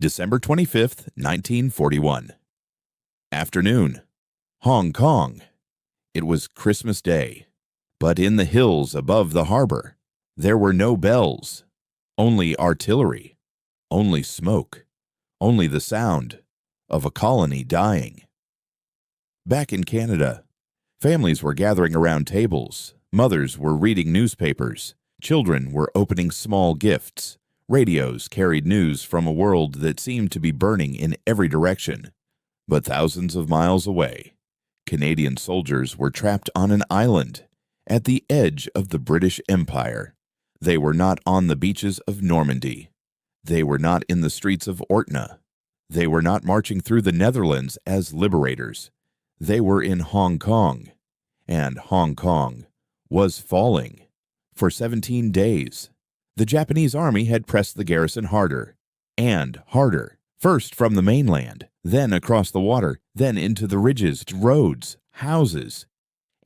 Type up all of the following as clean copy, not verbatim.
December 25th, 1941. Afternoon. Hong Kong. It was Christmas Day, but in the hills above the harbor, there were no bells, only artillery, only smoke, only the sound of a colony dying. Back in Canada, families were gathering around tables, mothers were reading newspapers, children were opening small gifts. Radios carried news from a world that seemed to be burning in every direction. But thousands of miles away, Canadian soldiers were trapped on an island at the edge of the British Empire. They were not on the beaches of Normandy. They were not in the streets of Ortna. They were not marching through the Netherlands as liberators. They were in Hong Kong, and Hong Kong was falling. For 17 days, the Japanese army had pressed the garrison harder and harder, first from the mainland, then across the water, then into the ridges, roads, houses,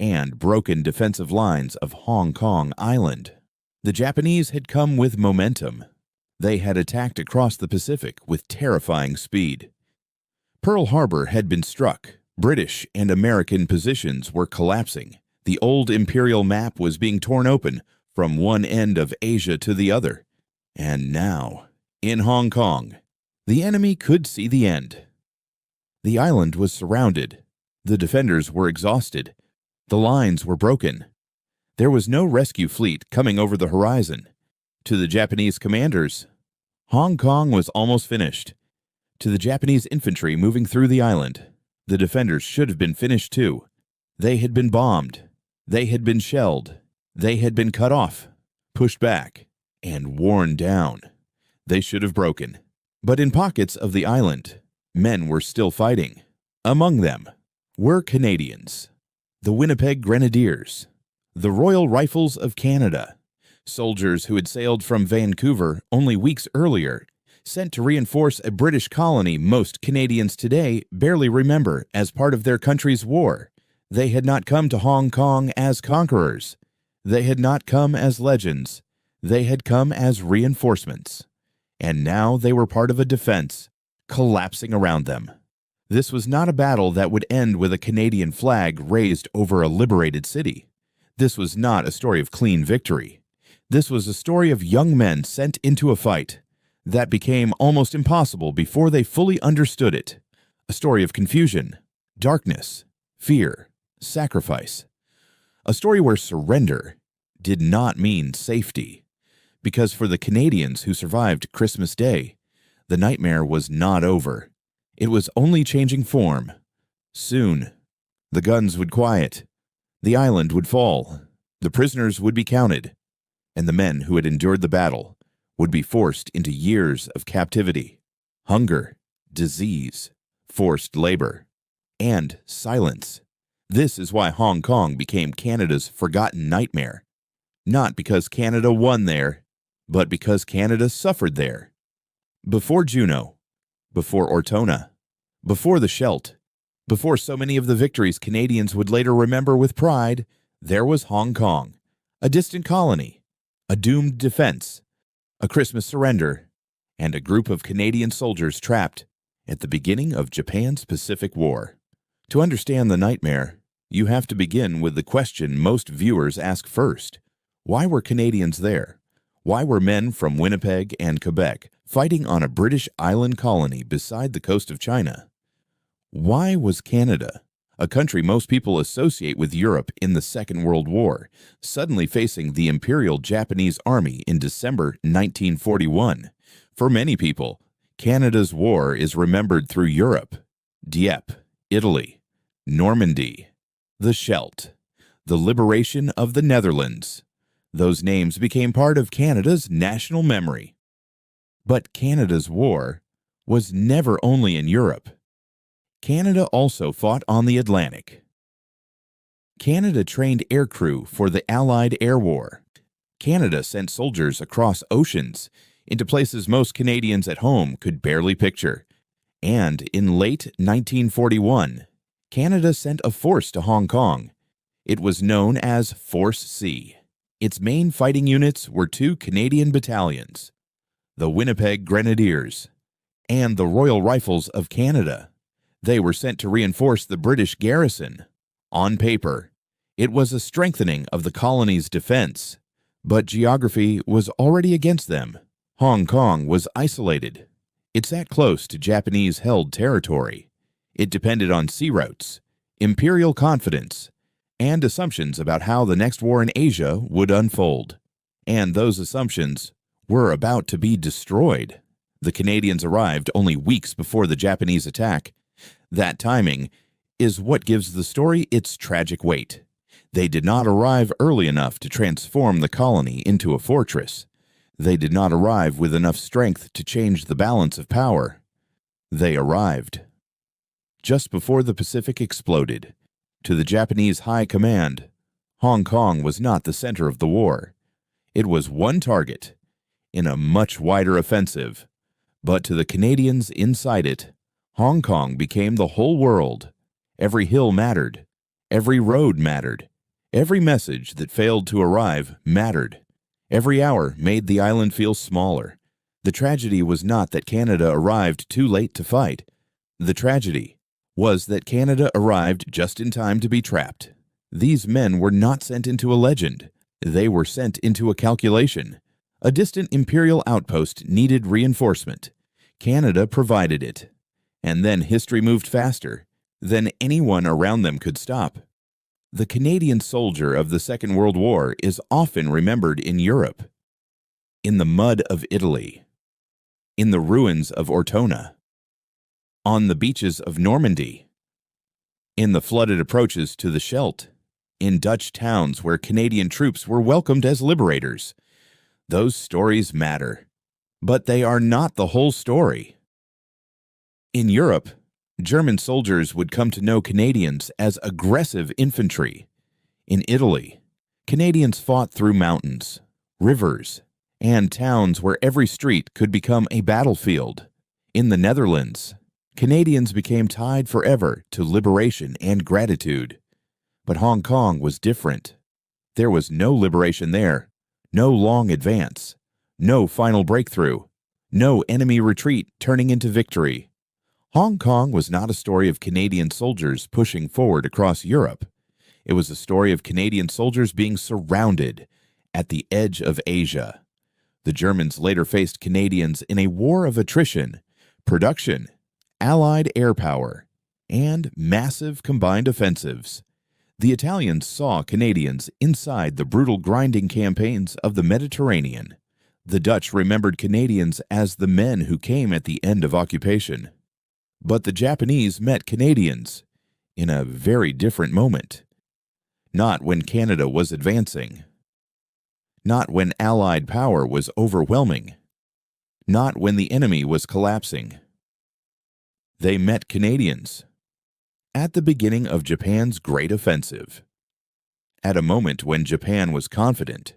and broken defensive lines of Hong Kong Island. The Japanese had come with momentum. They had attacked across the Pacific with terrifying speed. Pearl Harbor had been struck. British and American positions were collapsing. The old imperial map was being torn open from one end of Asia to the other. And now, in Hong Kong, the enemy could see the end. The island was surrounded. The defenders were exhausted. The lines were broken. There was no rescue fleet coming over the horizon. To the Japanese commanders, Hong Kong was almost finished. To the Japanese infantry moving through the island, the defenders should have been finished too. They had been bombed. They had been shelled. They had been cut off, pushed back, and worn down. They should have broken. But in pockets of the island, men were still fighting. Among them were Canadians, the Winnipeg Grenadiers, the Royal Rifles of Canada, soldiers who had sailed from Vancouver only weeks earlier, sent to reinforce a British colony most Canadians today barely remember as part of their country's war. They had not come to Hong Kong as conquerors. They had not come as legends. They had come as reinforcements. And now they were part of a defense collapsing around them. This was not a battle that would end with a Canadian flag raised over a liberated city. This was not a story of clean victory. This was a story of young men sent into a fight that became almost impossible before they fully understood it. A story of confusion, darkness, fear, sacrifice. A story where surrender did not mean safety, because for the Canadians who survived Christmas Day, the nightmare was not over. It was only changing form. Soon, the guns would quiet, the island would fall, the prisoners would be counted, and the men who had endured the battle would be forced into years of captivity, hunger, disease, forced labor, and silence. This is why Hong Kong became Canada's forgotten nightmare. Not because Canada won there, but because Canada suffered there. Before Juno, before Ortona, before the Scheldt, before so many of the victories Canadians would later remember with pride, there was Hong Kong, a distant colony, a doomed defense, a Christmas surrender, and a group of Canadian soldiers trapped at the beginning of Japan's Pacific War. To understand the nightmare, you have to begin with the question most viewers ask first. Why were Canadians there? Why were men from Winnipeg and Quebec fighting on a British island colony beside the coast of China? Why was Canada, a country most people associate with Europe in the Second World War, suddenly facing the Imperial Japanese Army in December 1941? For many people, Canada's war is remembered through Europe, Dieppe, Italy, Normandy, the Scheldt, the liberation of the Netherlands. Those names became part of Canada's national memory. But Canada's war was never only in Europe. Canada also fought on the Atlantic. Canada trained aircrew for the Allied Air War. Canada sent soldiers across oceans into places most Canadians at home could barely picture. And in late 1941, Canada sent a force to Hong Kong. It was known as Force C. Its main fighting units were two Canadian battalions, the Winnipeg Grenadiers and the Royal Rifles of Canada. They were sent to reinforce the British garrison. On paper, it was a strengthening of the colony's defense, but geography was already against them. Hong Kong was isolated. It sat close to Japanese-held territory. It depended on sea routes, imperial confidence, and assumptions about how the next war in Asia would unfold. And those assumptions were about to be destroyed. The Canadians arrived only weeks before the Japanese attack. That timing is what gives the story its tragic weight. They did not arrive early enough to transform the colony into a fortress. They did not arrive with enough strength to change the balance of power. They arrived just before the Pacific exploded. To the Japanese High Command, Hong Kong was not the center of the war. It was one target in a much wider offensive. But to the Canadians inside it, Hong Kong became the whole world. Every hill mattered. Every road mattered. Every message that failed to arrive mattered. Every hour made the island feel smaller. The tragedy was not that Canada arrived too late to fight. The tragedy was that Canada arrived just in time to be trapped. These men were not sent into a legend. They were sent into a calculation. A distant imperial outpost needed reinforcement. Canada provided it. And then history moved faster than anyone around them could stop. The Canadian soldier of the Second World War is often remembered in Europe, in the mud of Italy, in the ruins of Ortona, on the beaches of Normandy, in the flooded approaches to the Scheldt, in Dutch towns where Canadian troops were welcomed as liberators. Those stories matter, but they are not the whole story. In Europe, German soldiers would come to know Canadians as aggressive infantry. In Italy, Canadians fought through mountains, rivers, and towns where every street could become a battlefield. In the Netherlands, Canadians became tied forever to liberation and gratitude. But Hong Kong was different. There was no liberation there, no long advance, no final breakthrough, no enemy retreat turning into victory. Hong Kong was not a story of Canadian soldiers pushing forward across Europe. It was a story of Canadian soldiers being surrounded at the edge of Asia. The Germans later faced Canadians in a war of attrition, production, Allied air power, and massive combined offensives. The Italians saw Canadians inside the brutal grinding campaigns of the Mediterranean. The Dutch remembered Canadians as the men who came at the end of occupation. But the Japanese met Canadians in a very different moment. Not when Canada was advancing. Not when Allied power was overwhelming. Not when the enemy was collapsing. They met Canadians at the beginning of Japan's Great Offensive. At a moment when Japan was confident.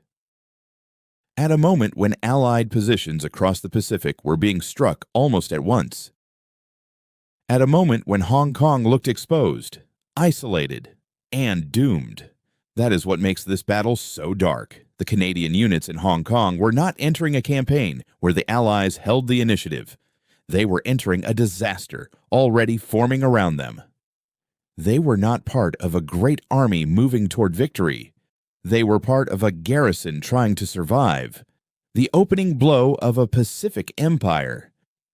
At a moment when Allied positions across the Pacific were being struck almost at once. At a moment when Hong Kong looked exposed, isolated, and doomed. That is what makes this battle so dark. The Canadian units in Hong Kong were not entering a campaign where the Allies held the initiative. They were entering a disaster already forming around them. They were not part of a great army moving toward victory. They were part of a garrison trying to survive. The opening blow of a Pacific empire.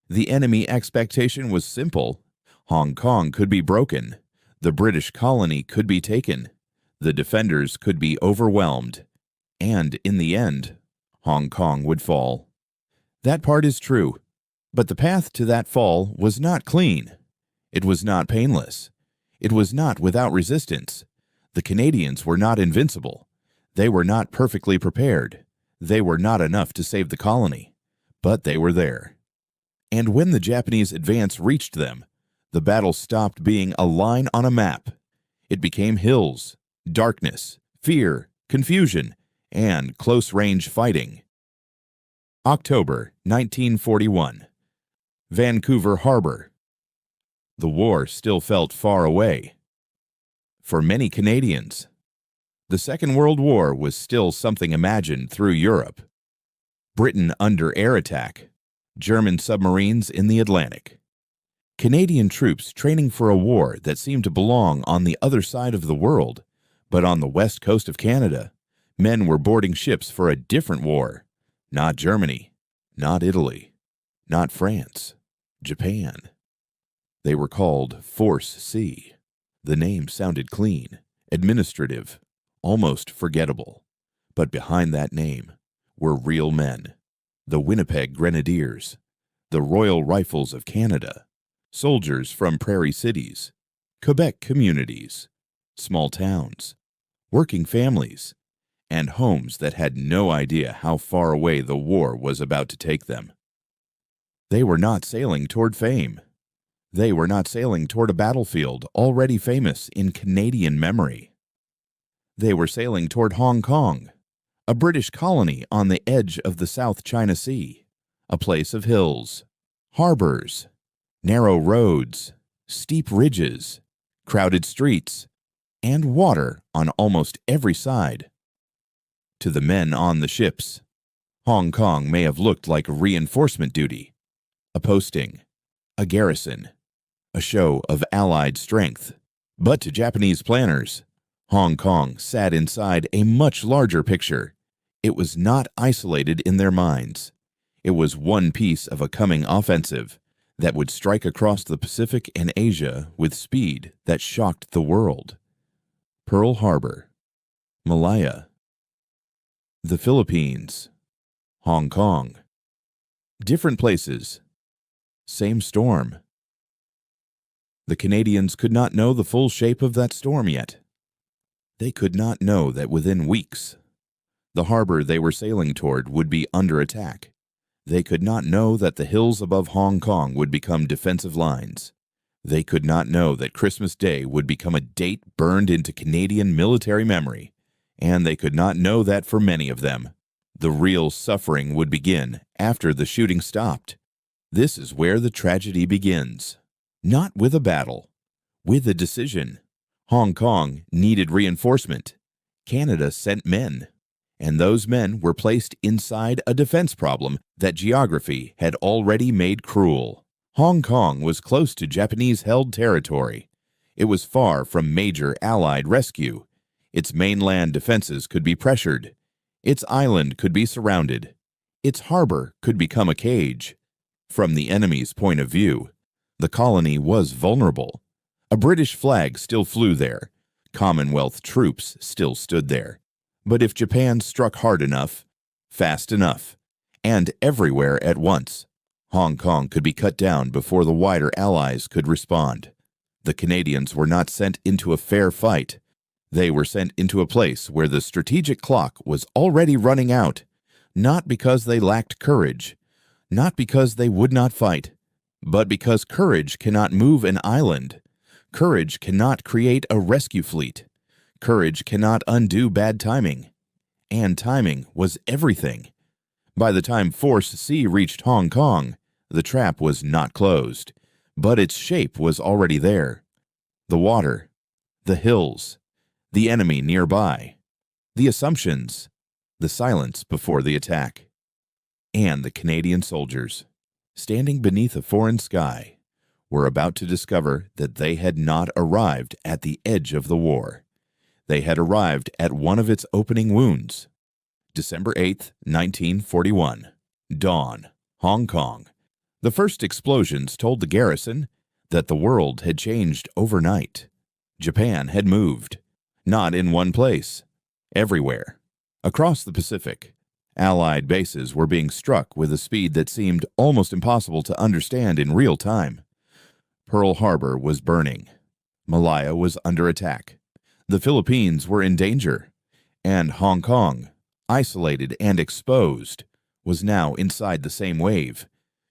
The enemy expectation was simple. Hong Kong could be broken. The British colony could be taken. The defenders could be overwhelmed. And in the end, Hong Kong would fall. That part is true. But the path to that fall was not clean. It was not painless. It was not without resistance. The Canadians were not invincible. They were not perfectly prepared. They were not enough to save the colony. But they were there. And when the Japanese advance reached them, the battle stopped being a line on a map. It became hills, darkness, fear, confusion, and close-range fighting. October 1941. Vancouver Harbor. The war still felt far away. For many Canadians, the Second World War was still something imagined through Europe. Britain under air attack, German submarines in the Atlantic. Canadian troops training for a war that seemed to belong on the other side of the world, but on the west coast of Canada, men were boarding ships for a different war. Not Germany, not Italy, not France, Japan. They were called Force C. The name sounded clean, administrative, almost forgettable. But behind that name were real men. The Winnipeg Grenadiers, the Royal Rifles of Canada, soldiers from prairie cities, Quebec communities, small towns, working families, and homes that had no idea how far away the war was about to take them. They were not sailing toward fame. They were not sailing toward a battlefield already famous in Canadian memory. They were sailing toward Hong Kong, a British colony on the edge of the South China Sea, a place of hills, harbors, narrow roads, steep ridges, crowded streets, and water on almost every side. To the men on the ships, Hong Kong may have looked like reinforcement duty, a posting, a garrison, a show of Allied strength. But to Japanese planners, Hong Kong sat inside a much larger picture. It was not isolated in their minds. It was one piece of a coming offensive that would strike across the Pacific and Asia with speed that shocked the world. Pearl Harbor, Malaya, the Philippines, Hong Kong. Different places, same storm. The Canadians could not know the full shape of that storm yet. They could not know that within weeks, the harbor they were sailing toward would be under attack. They could not know that the hills above Hong Kong would become defensive lines. They could not know that Christmas Day would become a date burned into Canadian military memory. And they could not know that for many of them, the real suffering would begin after the shooting stopped. This is where the tragedy begins. Not with a battle, with a decision. Hong Kong needed reinforcement. Canada sent men. And those men were placed inside a defense problem that geography had already made cruel. Hong Kong was close to Japanese-held territory. It was far from major Allied rescue. Its mainland defenses could be pressured. Its island could be surrounded. Its harbor could become a cage. From the enemy's point of view, the colony was vulnerable. A British flag still flew there. Commonwealth troops still stood there. But if Japan struck hard enough, fast enough, and everywhere at once, Hong Kong could be cut down before the wider Allies could respond. The Canadians were not sent into a fair fight. They were sent into a place where the strategic clock was already running out, not because they lacked courage, not because they would not fight, but because courage cannot move an island. Courage cannot create a rescue fleet. Courage cannot undo bad timing. And timing was everything. By the time Force C reached Hong Kong, the trap was not closed, but its shape was already there. The water, the hills, the enemy nearby, the assumptions, the silence before the attack, and the Canadian soldiers, standing beneath a foreign sky, were about to discover that they had not arrived at the edge of the war. They had arrived at one of its opening wounds. December 8, 1941. Dawn, Hong Kong. The first explosions told the garrison that the world had changed overnight. Japan had moved. Not in one place. Everywhere. Across the Pacific, Allied bases were being struck with a speed that seemed almost impossible to understand in real time. Pearl Harbor was burning. Malaya was under attack. The Philippines were in danger. And Hong Kong, isolated and exposed, was now inside the same wave.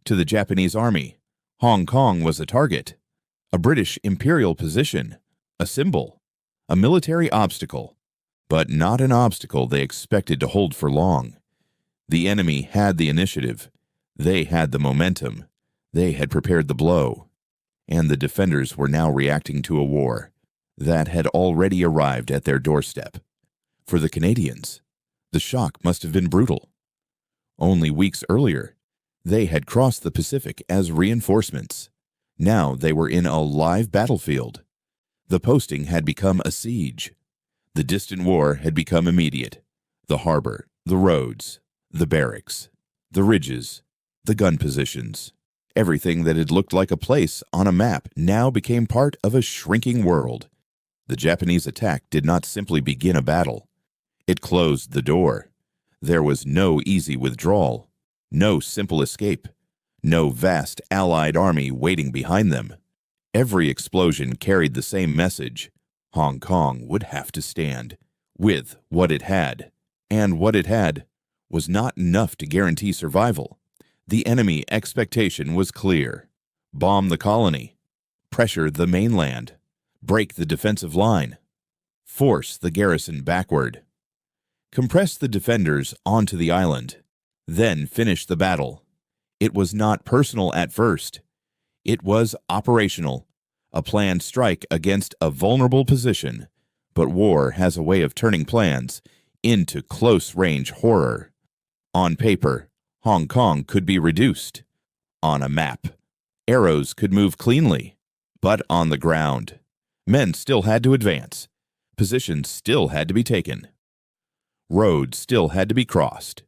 To the Japanese Army, Hong Kong was a target, a British imperial position, a symbol, a military obstacle, but not an obstacle they expected to hold for long. The enemy had the initiative. They had the momentum. They had prepared the blow. And the defenders were now reacting to a war that had already arrived at their doorstep. For the Canadians, the shock must have been brutal. Only weeks earlier, They had crossed the Pacific as reinforcements. Now they were in a live battlefield. The posting had become a siege. The distant war had become immediate. The harbor, the roads, the barracks, the ridges, the gun positions. Everything that had looked like a place on a map now became part of a shrinking world. The Japanese attack did not simply begin a battle. It closed the door. There was no easy withdrawal, no simple escape, no vast Allied army waiting behind them. Every explosion carried the same message. Hong Kong would have to stand with what it had, and what it had was not enough to guarantee survival. The enemy expectation was clear. Bomb the colony, pressure the mainland, break the defensive line, force the garrison backward, compress the defenders onto the island, then finish the battle. It was not personal at first. It was operational, a planned strike against a vulnerable position. But war has a way of turning plans into close-range horror. On paper, Hong Kong could be reduced. On a map, arrows could move cleanly. But on the ground, men still had to advance. Positions still had to be taken. Roads still had to be crossed.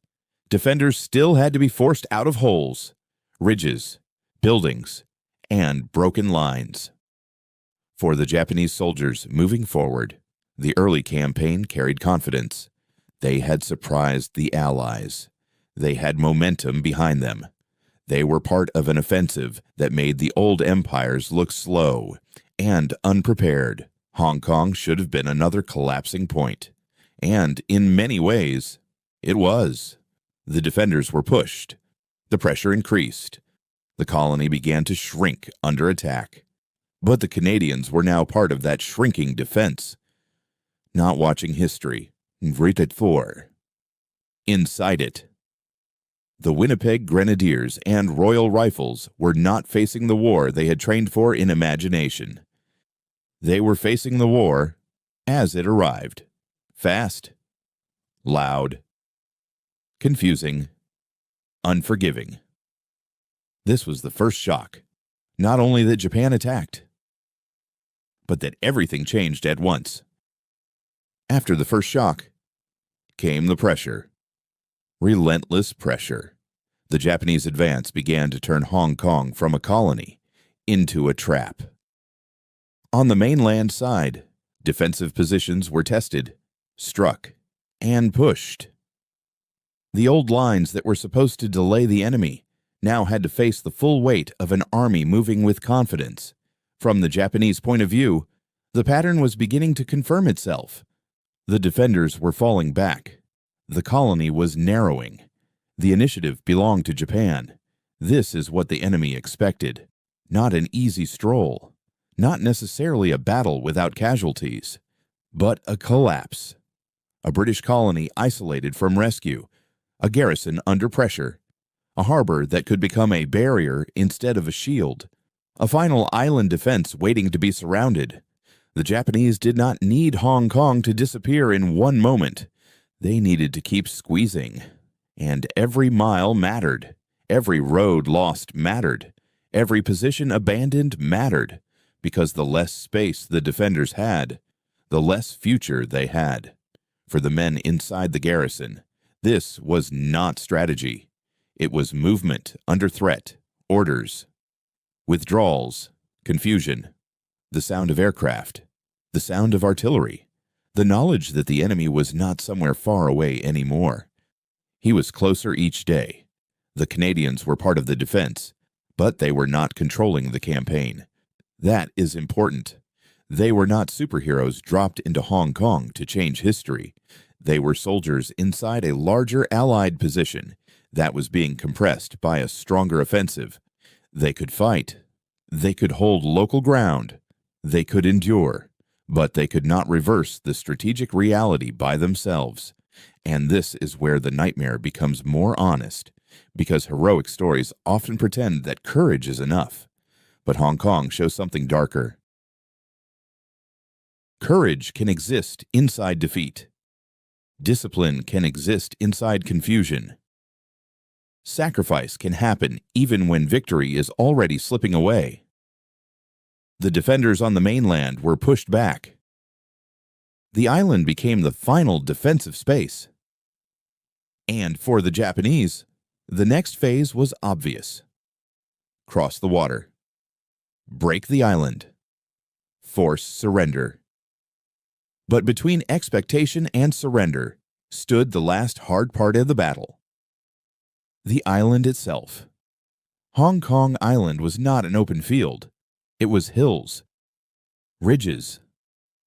Defenders still had to be forced out of holes, ridges, buildings, and broken lines. For the Japanese soldiers moving forward, the early campaign carried confidence. They had surprised the Allies. They had momentum behind them. They were part of an offensive that made the old empires look slow and unprepared. Hong Kong should have been another collapsing point. And in many ways, it was. The defenders were pushed. The pressure increased. The colony began to shrink under attack. But the Canadians were now part of that shrinking defense. Not watching history. Rated 4. Inside it. The Winnipeg Grenadiers and Royal Rifles were not facing the war they had trained for in imagination. They were facing the war as it arrived. Fast, loud, confusing, unforgiving. This was the first shock. Not only that Japan attacked, but that everything changed at once. After the first shock came the pressure. Relentless pressure. The Japanese advance began to turn Hong Kong from a colony into a trap. On the mainland side, defensive positions were tested, struck, and pushed. The old lines that were supposed to delay the enemy now had to face the full weight of an army moving with confidence. From the Japanese point of view, the pattern was beginning to confirm itself. The defenders were falling back. The colony was narrowing. The initiative belonged to Japan. This is what the enemy expected. Not an easy stroll. Not necessarily a battle without casualties, but a collapse. A British colony isolated from rescue. A garrison under pressure. A harbor that could become a barrier instead of a shield. A final island defense waiting to be surrounded. The Japanese did not need Hong Kong to disappear in one moment. They needed to keep squeezing. And every mile mattered. Every road lost mattered. Every position abandoned mattered. Because the less space the defenders had, the less future they had. For the men inside the garrison, this was not strategy. It was movement under threat, orders, withdrawals, confusion, the sound of aircraft, the sound of artillery, the knowledge that the enemy was not somewhere far away anymore. He was closer each day. The Canadians were part of the defense, but they were not controlling the campaign. That is important. They were not superheroes dropped into Hong Kong to change history. They were soldiers inside a larger Allied position that was being compressed by a stronger offensive. They could fight. They could hold local ground. They could endure. But they could not reverse the strategic reality by themselves. And this is where the nightmare becomes more honest, because heroic stories often pretend that courage is enough. But Hong Kong shows something darker. Courage can exist inside defeat. Discipline can exist inside confusion. Sacrifice can happen even when victory is already slipping away. The defenders on the mainland were pushed back. The island became the final defensive space. And for the Japanese, the next phase was obvious. Cross the water. Break the island. Force surrender. But between expectation and surrender stood the last hard part of the battle. The island itself. Hong Kong Island was not an open field. It was hills, ridges,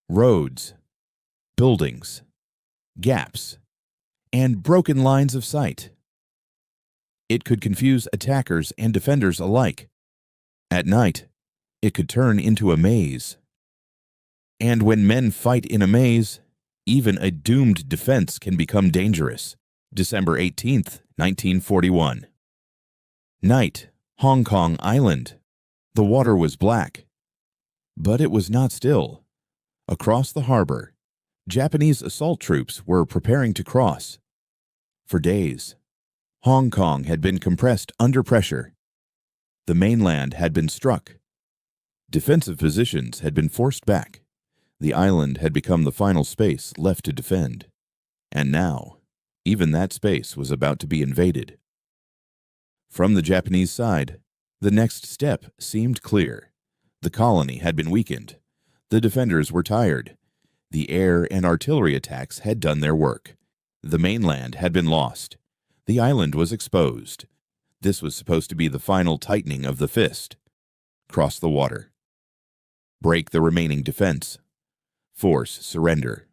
roads, buildings, gaps, and broken lines of sight. It could confuse attackers and defenders alike. At night, it could turn into a maze. And when men fight in a maze, even a doomed defense can become dangerous. December 18th, 1941. Night, Hong Kong Island. The water was black. But it was not still. Across the harbor, Japanese assault troops were preparing to cross. For days, Hong Kong had been compressed under pressure. The mainland had been struck. Defensive positions had been forced back. The island had become the final space left to defend. And now, even that space was about to be invaded. From the Japanese side, the next step seemed clear. The colony had been weakened. The defenders were tired. The air and artillery attacks had done their work. The mainland had been lost. The island was exposed. This was supposed to be the final tightening of the fist. Cross the water. Break the remaining defense. Force surrender.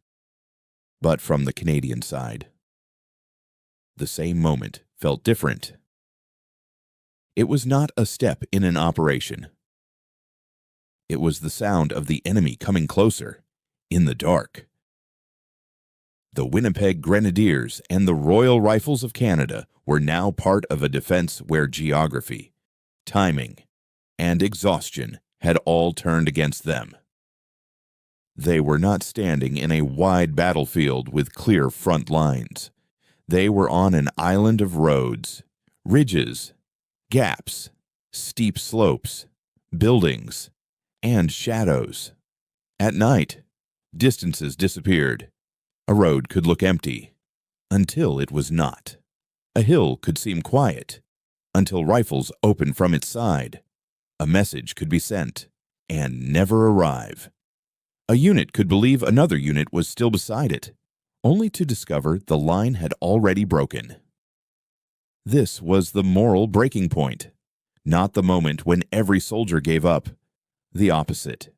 But from the Canadian side, the same moment felt different. It was not a step in an operation. It was the sound of the enemy coming closer, in the dark. The Winnipeg Grenadiers and the Royal Rifles of Canada were now part of a defense where geography, timing, and exhaustion had all turned against them. They were not standing in a wide battlefield with clear front lines. They were on an island of roads, ridges, gaps, steep slopes, buildings, and shadows. At night, distances disappeared. A road could look empty, until it was not. A hill could seem quiet, until rifles opened from its side. A message could be sent, and never arrive. A unit could believe another unit was still beside it, only to discover the line had already broken. This was the moral breaking point, not the moment when every soldier gave up. The opposite.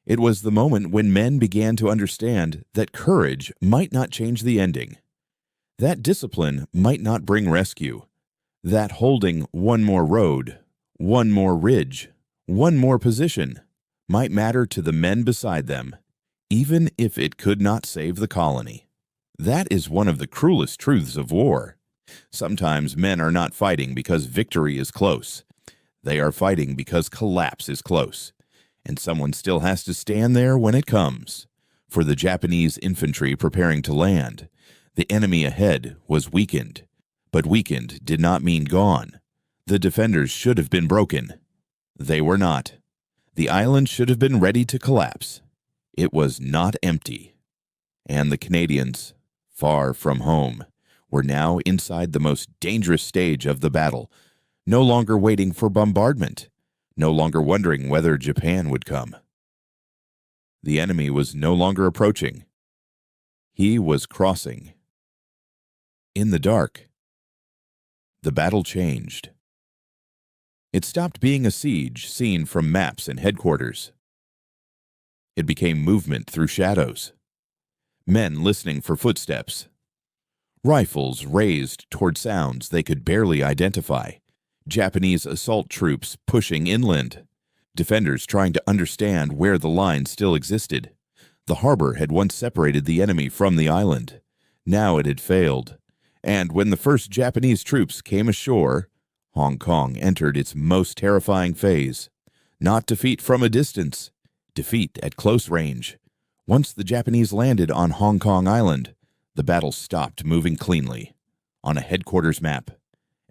It was the moment when men began to understand that courage might not change the ending, that discipline might not bring rescue, that holding one more road, one more ridge, one more position might matter to the men beside them, even if it could not save the colony. That is one of the cruelest truths of war. Sometimes men are not fighting because victory is close. They are fighting because collapse is close, and someone still has to stand there when it comes. For the Japanese infantry preparing to land, the enemy ahead was weakened, but weakened did not mean gone. The defenders should have been broken. They were not. The island should have been ready to collapse. It was not empty. And the Canadians, far from home, were now inside the most dangerous stage of the battle, no longer waiting for bombardment, no longer wondering whether Japan would come. The enemy was no longer approaching. He was crossing. In the dark, the battle changed. It stopped being a siege seen from maps and headquarters. It became movement through shadows. Men listening for footsteps. Rifles raised toward sounds they could barely identify. Japanese assault troops pushing inland. Defenders trying to understand where the line still existed. The harbor had once separated the enemy from the island. Now it had failed. And when the first Japanese troops came ashore, Hong Kong entered its most terrifying phase. Not defeat from a distance, defeat at close range. Once the Japanese landed on Hong Kong Island, the battle stopped moving cleanly. On a headquarters map,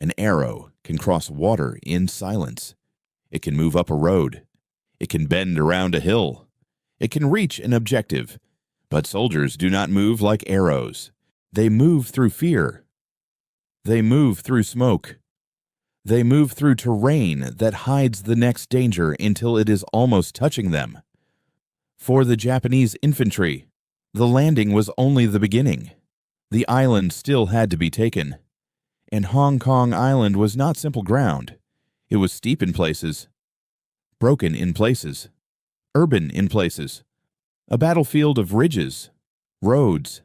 An arrow can cross water in silence. It can move up a road. It can bend around a hill. It can reach an objective. But soldiers do not move like arrows. They move through fear. They move through smoke. They move through terrain that hides the next danger until it is almost touching them. For the Japanese infantry, the landing was only the beginning. The island still had to be taken. And Hong Kong Island was not simple ground. It was steep in places, broken in places, urban in places, a battlefield of ridges, roads,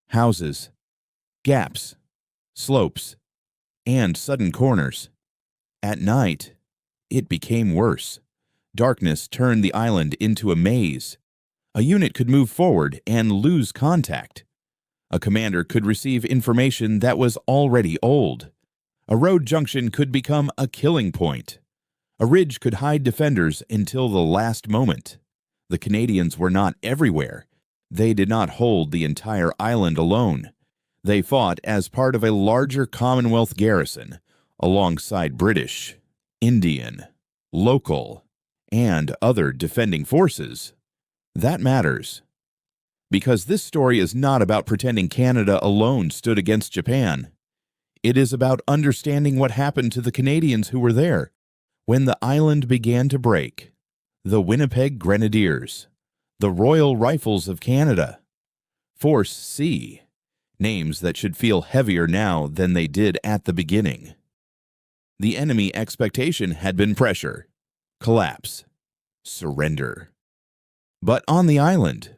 houses, gaps, slopes, and sudden corners. At night, it became worse. Darkness turned the island into a maze. A unit could move forward and lose contact. A commander could receive information that was already old. A road junction could become a killing point. A ridge could hide defenders until the last moment. The Canadians were not everywhere. They did not hold the entire island alone. They fought as part of a larger Commonwealth garrison, alongside British, Indian, local, and other defending forces. That matters. Because this story is not about pretending Canada alone stood against Japan. It is about understanding what happened to the Canadians who were there when the island began to break. The Winnipeg Grenadiers, the Royal Rifles of Canada, Force C, names that should feel heavier now than they did at the beginning. The enemy expectation had been pressure, collapse, surrender. But on the island,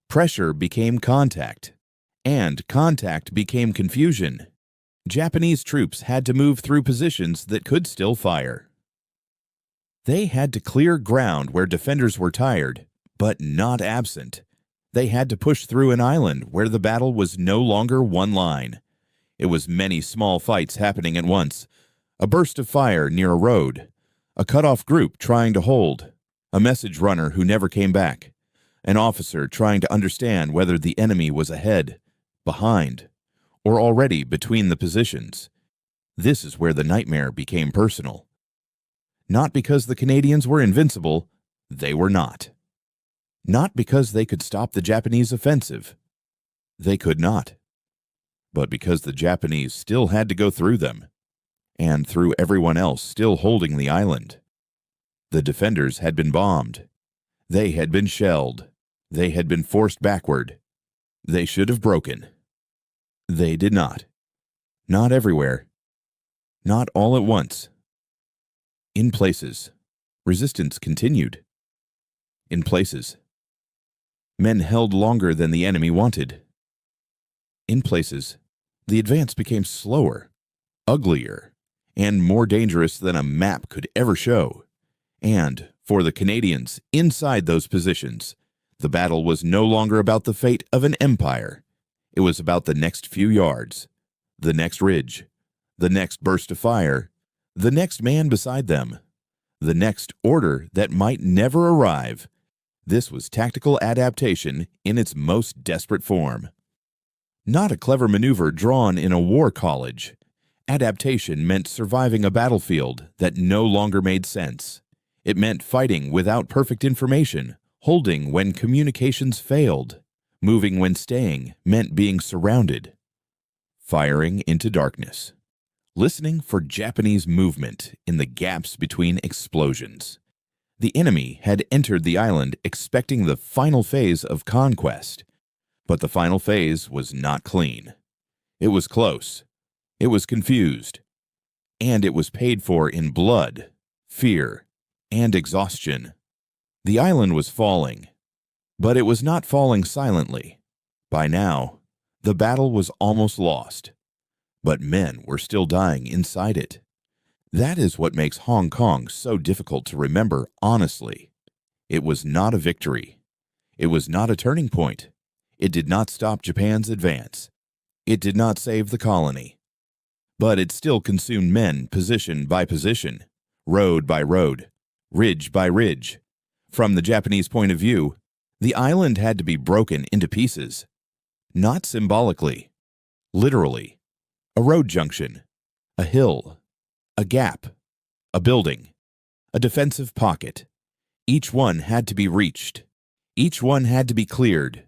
pressure became contact, and contact became confusion. Japanese troops had to move through positions that could still fire. They had to clear ground where defenders were tired, but not absent. They had to push through an island where the battle was no longer one line. It was many small fights happening at once. A burst of fire near a road, a cut-off group trying to hold, a message runner who never came back, an officer trying to understand whether the enemy was ahead, behind, or already between the positions. This is where the nightmare became personal. Not because the Canadians were invincible, they were not. Not because they could stop the Japanese offensive. They could not. But because the Japanese still had to go through them, and through everyone else still holding the island. The defenders had been bombed. They had been shelled. They had been forced backward. They should have broken. They did not. Not everywhere. Not all at once. In places, resistance continued. In places, men held longer than the enemy wanted. In places, the advance became slower, uglier, and more dangerous than a map could ever show. And, for the Canadians inside those positions, the battle was no longer about the fate of an empire. It was about the next few yards, the next ridge, the next burst of fire, the next man beside them, the next order that might never arrive. This was tactical adaptation in its most desperate form. Not a clever maneuver drawn in a war college. Adaptation meant surviving a battlefield that no longer made sense. It meant fighting without perfect information, holding when communications failed. Moving when staying meant being surrounded. Firing into darkness. Listening for Japanese movement in the gaps between explosions. The enemy had entered the island expecting the final phase of conquest, but the final phase was not clean. It was close. It was confused. And it was paid for in blood, fear, and exhaustion. The island was falling, but it was not falling silently. By now, the battle was almost lost. But men were still dying inside it. That is what makes Hong Kong so difficult to remember honestly. It was not a victory. It was not a turning point. It did not stop Japan's advance. It did not save the colony. But it still consumed men position by position, road by road, ridge by ridge. From the Japanese point of view, the island had to be broken into pieces. Not symbolically, literally. A road junction, a hill, a gap, a building, a defensive pocket. Each one had to be reached. Each one had to be cleared.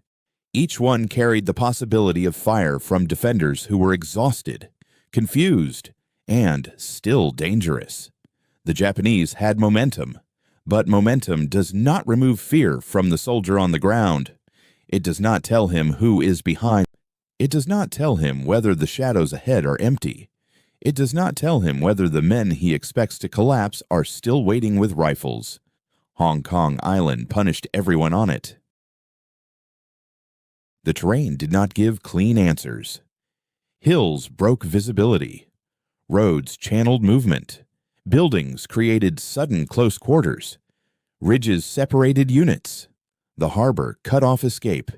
Each one carried the possibility of fire from defenders who were exhausted, confused, and still dangerous. The Japanese had momentum, but momentum does not remove fear from the soldier on the ground. It does not tell him who is behind. It does not tell him whether the shadows ahead are empty. It does not tell him whether the men he expects to collapse are still waiting with rifles. Hong Kong Island punished everyone on it. The terrain did not give clean answers. Hills broke visibility. Roads channeled movement. Buildings created sudden close quarters. Ridges separated units. The harbor cut off escape.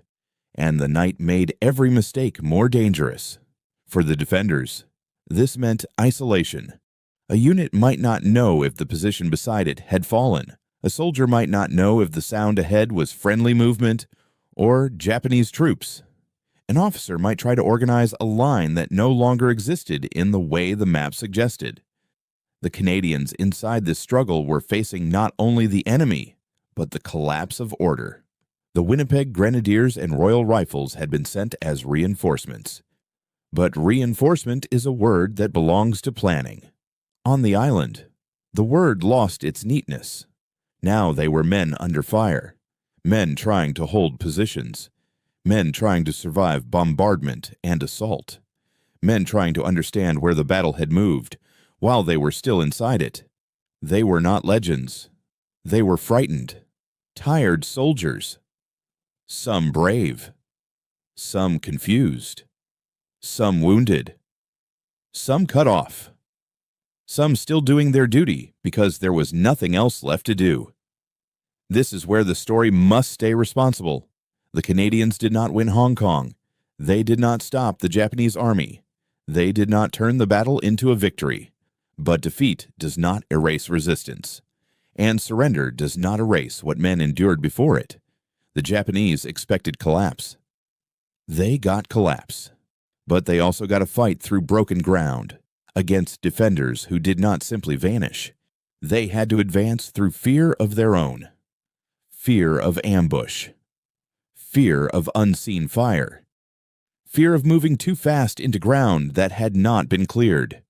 And the night made every mistake more dangerous. For the defenders, this meant isolation. A unit might not know if the position beside it had fallen. A soldier might not know if the sound ahead was friendly movement or Japanese troops. An officer might try to organize a line that no longer existed in the way the map suggested. The Canadians inside this struggle were facing not only the enemy, but the collapse of order. The Winnipeg Grenadiers and Royal Rifles had been sent as reinforcements. But reinforcement is a word that belongs to planning. On the island, the word lost its neatness. Now they were men under fire, men trying to hold positions, men trying to survive bombardment and assault, men trying to understand where the battle had moved while they were still inside it. They were not legends. They were frightened, tired soldiers. Some brave, some confused, some wounded, some cut off, some still doing their duty because there was nothing else left to do. This is where the story must stay responsible. The Canadians did not win Hong Kong. They did not stop the Japanese army. They did not turn the battle into a victory. But defeat does not erase resistance. And surrender does not erase what men endured before it. The Japanese expected collapse. They got collapse. But they also got a fight through broken ground against defenders who did not simply vanish. They had to advance through fear of their own. Fear of ambush. Fear of unseen fire. Fear of moving too fast into ground that had not been cleared.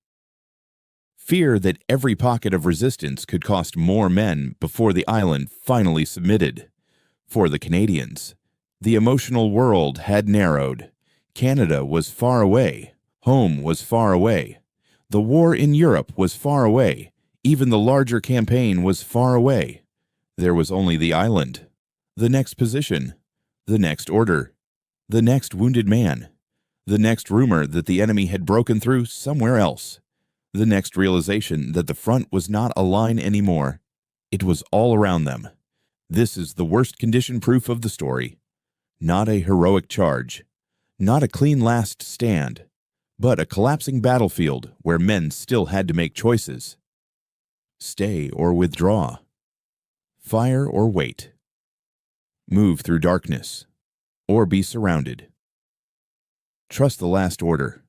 Fear that every pocket of resistance could cost more men before the island finally submitted. For the Canadians, the emotional world had narrowed. Canada was far away. Home was far away. The war in Europe was far away. Even the larger campaign was far away. There was only the island, the next position, the next order, the next wounded man, the next rumor that the enemy had broken through somewhere else, the next realization that the front was not a line anymore. It was all around them. This is the worst condition proof of the story. Not a heroic charge, not a clean last stand, but a collapsing battlefield where men still had to make choices. Stay or withdraw. Fire or wait. Move through darkness, or be surrounded. Trust the last order,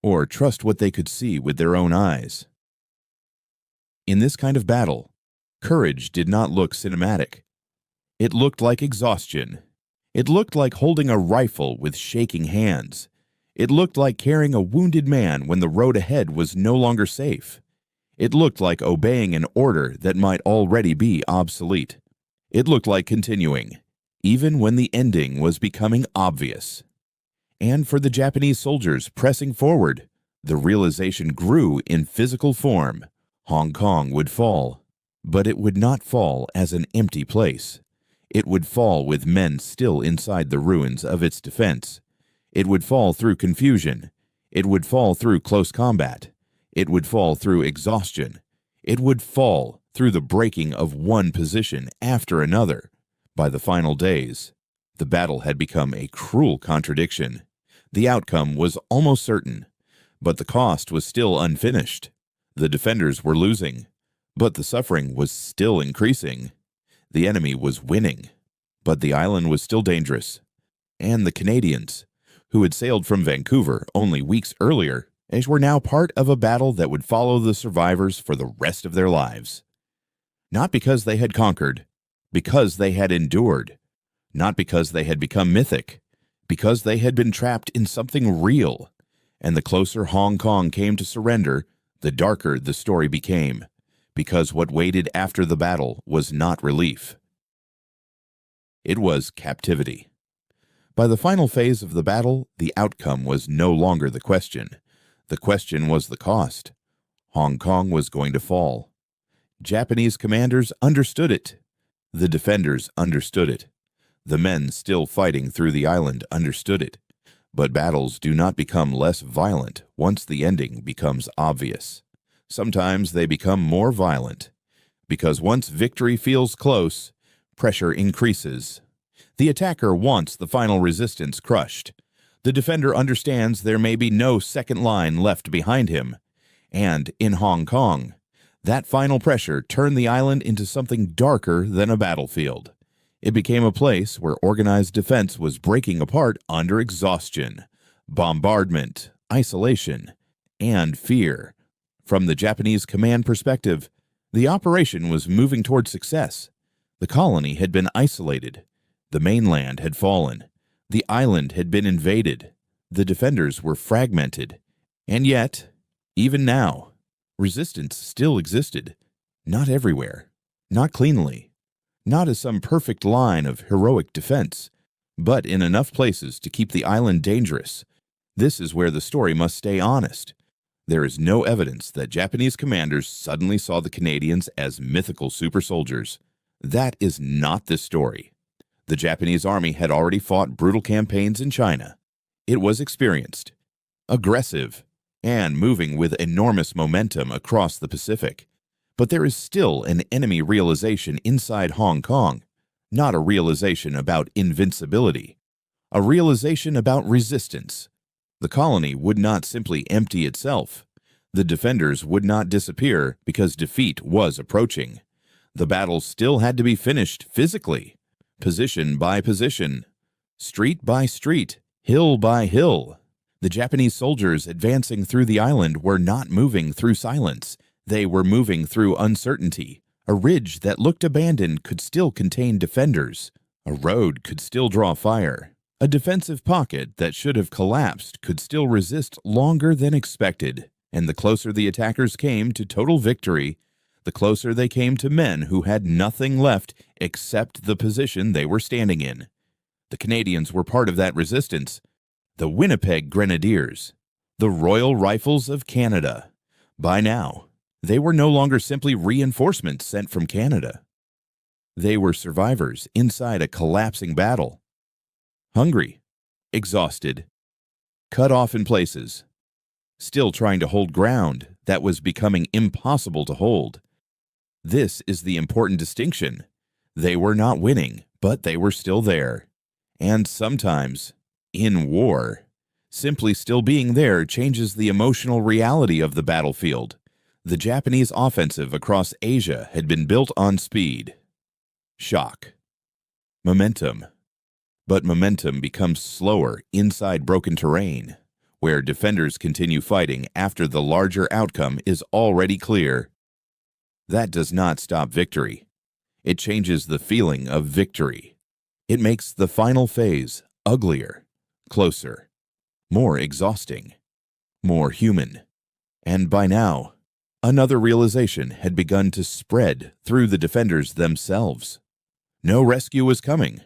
or trust what they could see with their own eyes. In this kind of battle, courage did not look cinematic. It looked like exhaustion. It looked like holding a rifle with shaking hands. It looked like carrying a wounded man when the road ahead was no longer safe. It looked like obeying an order that might already be obsolete. It looked like continuing, even when the ending was becoming obvious. And for the Japanese soldiers pressing forward, the realization grew in physical form. Hong Kong would fall, but it would not fall as an empty place. It would fall with men still inside the ruins of its defense. It would fall through confusion. It would fall through close combat. It would fall through exhaustion. It would fall through the breaking of one position after another. By the final days, the battle had become a cruel contradiction. The outcome was almost certain, but the cost was still unfinished. The defenders were losing, but the suffering was still increasing. The enemy was winning, but the island was still dangerous. And the Canadians, who had sailed from Vancouver only weeks earlier, They were now part of a battle that would follow the survivors for the rest of their lives. Not because they had conquered, because they had endured. Not because they had become mythic, because they had been trapped in something real. And the closer Hong Kong came to surrender, the darker the story became, because what waited after the battle was not relief. It was captivity. By the final phase of the battle, the outcome was no longer the question. The question was the cost. Hong Kong was going to fall. Japanese commanders understood it. The defenders understood it. The men still fighting through the island understood it. But battles do not become less violent once the ending becomes obvious. Sometimes they become more violent, because once victory feels close, pressure increases. The attacker wants the final resistance crushed. The defender understands there may be no second line left behind him. And in Hong Kong, that final pressure turned the island into something darker than a battlefield. It became a place where organized defense was breaking apart under exhaustion, bombardment, isolation, and fear. From the Japanese command perspective, the operation was moving toward success. The colony had been isolated. The mainland had fallen. The island had been invaded. The defenders were fragmented. And yet, even now, resistance still existed. Not everywhere. Not cleanly. Not as some perfect line of heroic defense, but in enough places to keep the island dangerous. This is where the story must stay honest. There is no evidence that Japanese commanders suddenly saw the Canadians as mythical super soldiers. That is not this story. The Japanese army had already fought brutal campaigns in China. It was experienced, aggressive, and moving with enormous momentum across the Pacific. But there is still an enemy realization inside Hong Kong, not a realization about invincibility, a realization about resistance. The colony would not simply empty itself. The defenders would not disappear because defeat was approaching. The battle still had to be finished physically, position by position, street by street, hill by hill. The Japanese soldiers advancing through the island were not moving through silence. They were moving through uncertainty. A ridge that looked abandoned could still contain defenders. A road could still draw fire. A defensive pocket that should have collapsed could still resist longer than expected. And the closer the attackers came to total victory, the closer they came to men who had nothing left except the position they were standing in. The Canadians were part of that resistance. The Winnipeg Grenadiers. The Royal Rifles of Canada. By now, they were no longer simply reinforcements sent from Canada. They were survivors inside a collapsing battle. Hungry, exhausted, cut off in places, still trying to hold ground that was becoming impossible to hold. This is the important distinction. They were not winning, but they were still there. And sometimes, in war, simply still being there changes the emotional reality of the battlefield. The Japanese offensive across Asia had been built on speed, shock, momentum. But momentum becomes slower inside broken terrain, where defenders continue fighting after the larger outcome is already clear. That does not stop victory. It changes the feeling of victory. It makes the final phase uglier, closer, more exhausting, more human. And by now, another realization had begun to spread through the defenders themselves. No rescue was coming.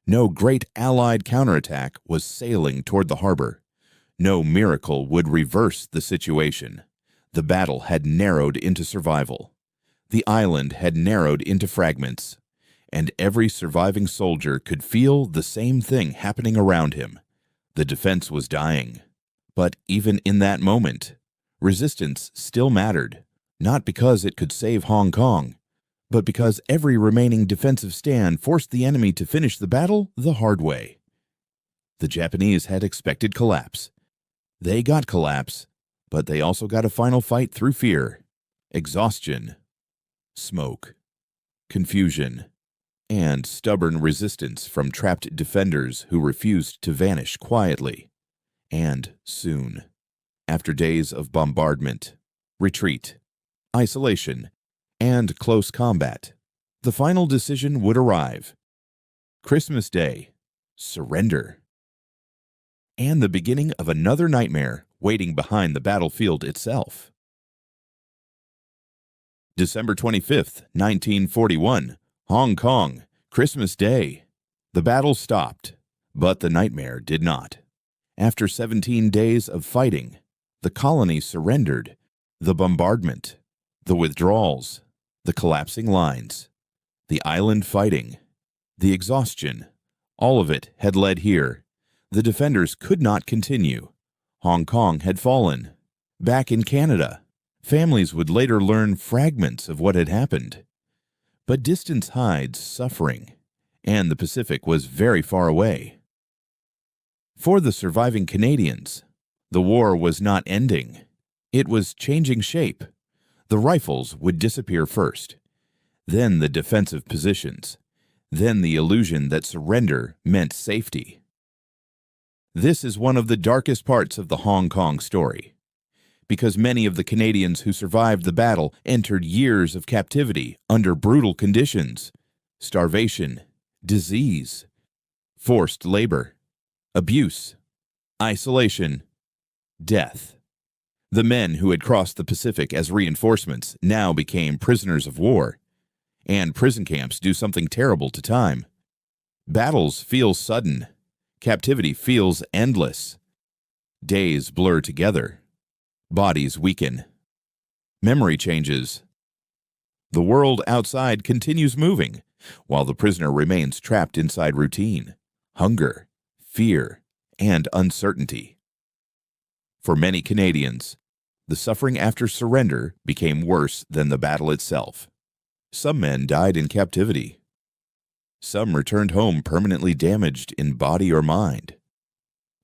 No great Allied counterattack was sailing toward the harbor. No miracle would reverse the situation. The battle had narrowed into survival. The island had narrowed into fragments. And every surviving soldier could feel the same thing happening around him. The defense was dying. But even in that moment, resistance still mattered, not because it could save Hong Kong, but because every remaining defensive stand forced the enemy to finish the battle the hard way. The Japanese had expected collapse. They got collapse, but they also got a final fight through fear, exhaustion, smoke, confusion, and stubborn resistance from trapped defenders who refused to vanish quietly, and soon. After days of bombardment, retreat, isolation, and close combat, the final decision would arrive. Christmas Day, surrender. And the beginning of another nightmare waiting behind the battlefield itself. December 25th, 1941, Hong Kong, Christmas Day. The battle stopped, but the nightmare did not. After 17 days of fighting, the colony surrendered. The bombardment, the withdrawals, the collapsing lines, the island fighting, the exhaustion, all of it had led here. The defenders could not continue. Hong Kong had fallen. Back in Canada, families would later learn fragments of what had happened. But distance hides suffering, and the Pacific was very far away. For the surviving Canadians, the war was not ending. It was changing shape. The rifles would disappear first, then the defensive positions, then the illusion that surrender meant safety. This is one of the darkest parts of the Hong Kong story, because many of the Canadians who survived the battle entered years of captivity under brutal conditions: starvation, disease, forced labor, abuse, isolation, death. The men who had crossed the Pacific as reinforcements now became prisoners of war, and prison camps do something terrible to time. Battles feel sudden. Captivity feels endless. Days blur together. Bodies weaken. Memory changes. The world outside continues moving, while the prisoner remains trapped inside routine, hunger, fear, and uncertainty. For many Canadians, the suffering after surrender became worse than the battle itself. Some men died in captivity. Some returned home permanently damaged in body or mind.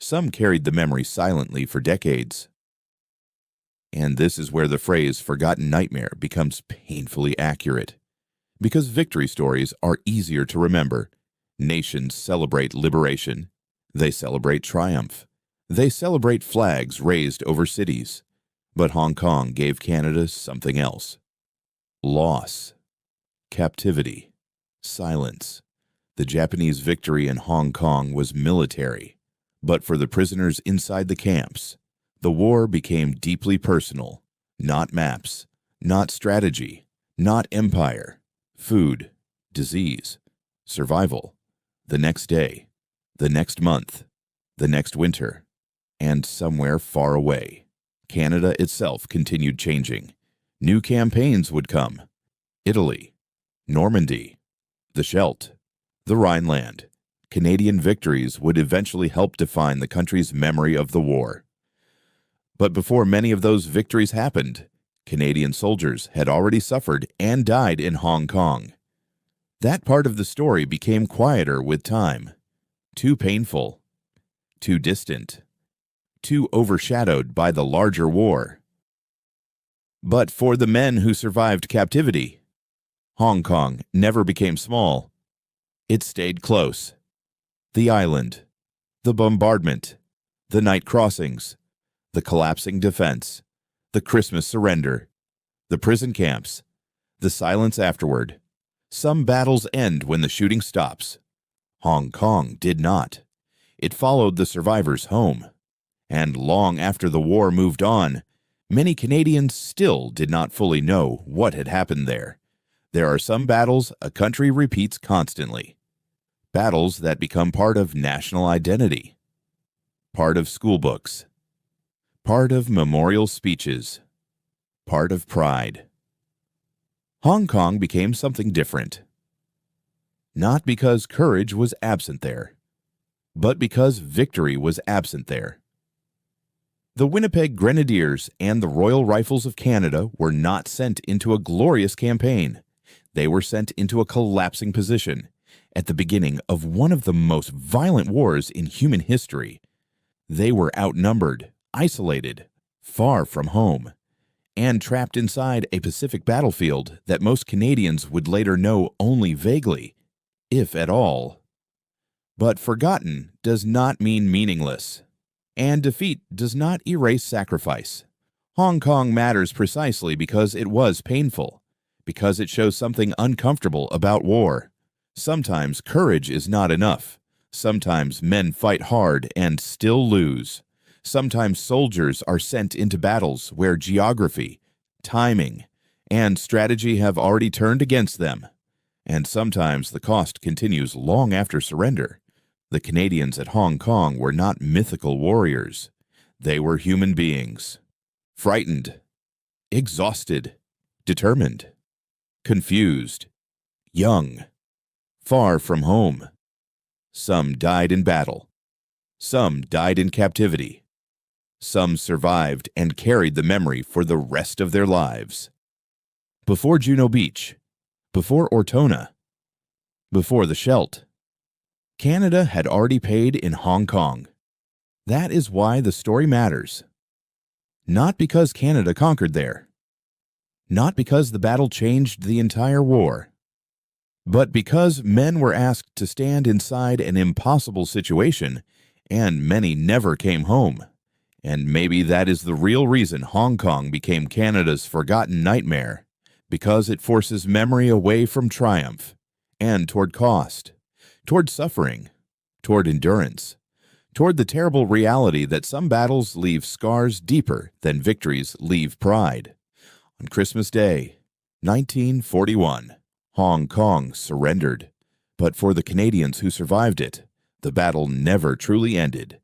Some carried the memory silently for decades. And this is where the phrase "forgotten nightmare" becomes painfully accurate. Because victory stories are easier to remember. Nations celebrate liberation. They celebrate triumph. They celebrate flags raised over cities. But Hong Kong gave Canada something else. Loss. Captivity. Silence. The Japanese victory in Hong Kong was military, but for the prisoners inside the camps, the war became deeply personal. Not maps, not strategy, not empire. Food, disease, survival. The next day, the next month, the next winter, and somewhere far away. Canada itself continued changing. New campaigns would come. Italy, Normandy, the Scheldt, the Rhineland. Canadian victories would eventually help define the country's memory of the war. But before many of those victories happened, Canadian soldiers had already suffered and died in Hong Kong. That part of the story became quieter with time. Too painful, too distant, too overshadowed by the larger war. But for the men who survived captivity, Hong Kong never became small. It stayed close. The island, the bombardment, the night crossings, the collapsing defense, the Christmas surrender, the prison camps, the silence afterward. Some battles end when the shooting stops. Hong Kong did not. It followed the survivors home. And long after the war moved on, many Canadians still did not fully know what had happened there. There are some battles a country repeats constantly. Battles that become part of national identity. Part of school books. Part of memorial speeches. Part of pride. Hong Kong became something different. Not because courage was absent there, but because victory was absent there. The Winnipeg Grenadiers and the Royal Rifles of Canada were not sent into a glorious campaign. They were sent into a collapsing position at the beginning of one of the most violent wars in human history. They were outnumbered, isolated, far from home, and trapped inside a Pacific battlefield that most Canadians would later know only vaguely, if at all. But forgotten does not mean meaningless. And defeat does not erase sacrifice. Hong Kong matters precisely because it was painful, because it shows something uncomfortable about war. Sometimes courage is not enough. Sometimes men fight hard and still lose. Sometimes soldiers are sent into battles where geography, timing, and strategy have already turned against them. And sometimes the cost continues long after surrender. The Canadians at Hong Kong were not mythical warriors. They were human beings. Frightened, exhausted, determined, confused, young, far from home. Some died in battle. Some died in captivity. Some survived and carried the memory for the rest of their lives. Before Juno Beach, before Ortona, before the Scheldt, Canada had already paid in Hong Kong. That is why the story matters. Not because Canada conquered there. Not because the battle changed the entire war. But because men were asked to stand inside an impossible situation, and many never came home. And maybe that is the real reason Hong Kong became Canada's forgotten nightmare, because it forces memory away from triumph, and toward cost, toward suffering, toward endurance, toward the terrible reality that some battles leave scars deeper than victories leave pride. On Christmas Day, 1941, Hong Kong surrendered, but for the Canadians who survived it, the battle never truly ended.